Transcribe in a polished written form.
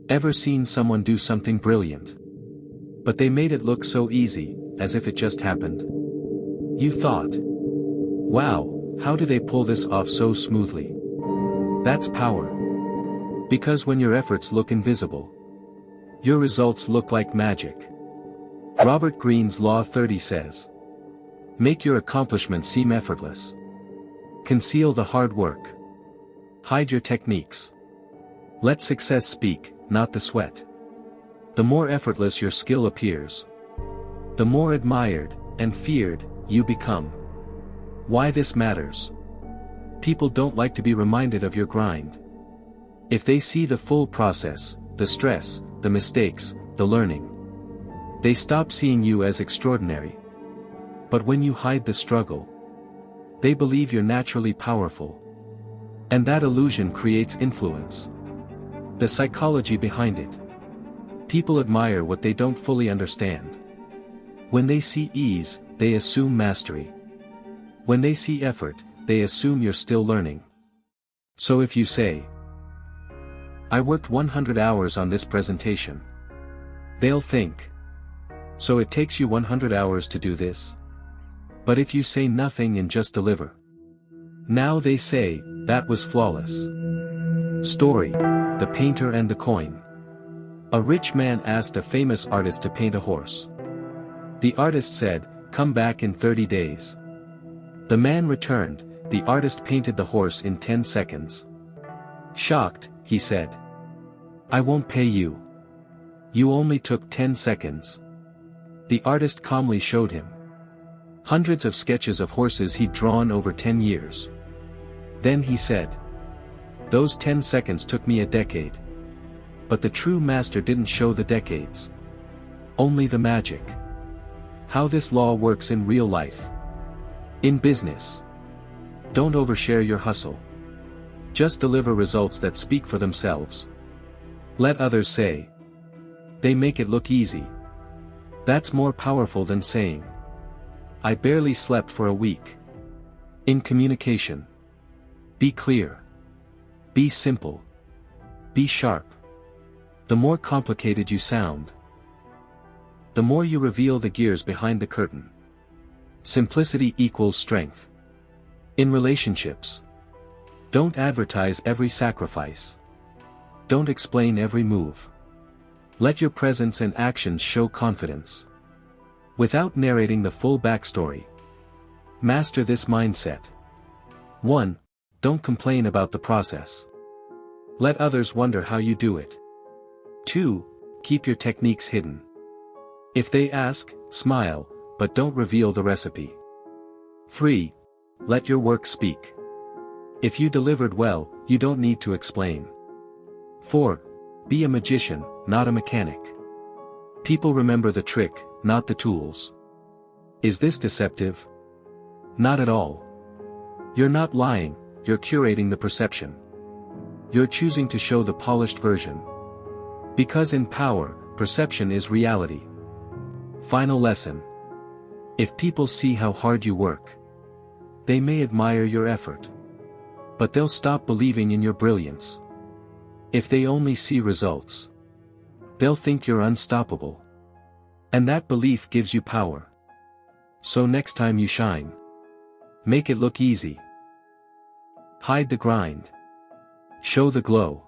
Ever seen someone do something brilliant? But they made it look so easy, as if it just happened. You thought, wow, how do they pull this off so smoothly? That's power. Because when your efforts look invisible, your results look like magic. Robert Greene's Law 30 says, make your accomplishment seem effortless. Conceal the hard work. Hide your techniques. Let success speak, not the sweat. The more effortless your skill appears, the more admired and feared you become. Why this matters? People don't like to be reminded of your grind. If they see the full process, the stress, the mistakes, the learning, they stop seeing you as extraordinary. But when you hide the struggle, they believe you're naturally powerful. And that illusion creates influence. The psychology behind it. People admire what they don't fully understand. When they see ease, they assume mastery. When they see effort, they assume you're still learning. So if you say, I worked 100 hours on this presentation, they'll think, so it takes you 100 hours to do this? But if you say nothing and just deliver, now they say, that was flawless. Story, The Painter and the Coin. A rich man asked a famous artist to paint a horse. The artist said, come back in 30 days. The man returned, the artist painted the horse in 10 seconds. Shocked, he said, I won't pay you. You only took 10 seconds. The artist calmly showed him hundreds of sketches of horses he'd drawn over 10 years. Then he said, those 10 seconds took me a decade. But the true master didn't show the decades. Only the magic. How this law works in real life. In business. Don't overshare your hustle. Just deliver results that speak for themselves. Let others say, they make it look easy. That's more powerful than saying, I barely slept for a week. In communication, be clear. Be simple. Be sharp. The more complicated you sound, the more you reveal the gears behind the curtain. Simplicity equals strength. In relationships, don't advertise every sacrifice. Don't explain every move. Let your presence and actions show confidence. Without narrating the full backstory. Master this mindset. 1. Don't complain about the process. Let others wonder how you do it. 2. Keep your techniques hidden. If they ask, smile, but don't reveal the recipe. 3. Let your work speak. If you delivered well, you don't need to explain. 4. Be a magician, not a mechanic. People remember the trick, not the tools. Is this deceptive? Not at all. You're not lying, you're curating the perception. You're choosing to show the polished version. Because in power, perception is reality. Final lesson. If people see how hard you work, they may admire your effort. But they'll stop believing in your brilliance. If they only see results, they'll think you're unstoppable. And that belief gives you power. So next time you shine, make it look easy. Hide the grind. Show the glow.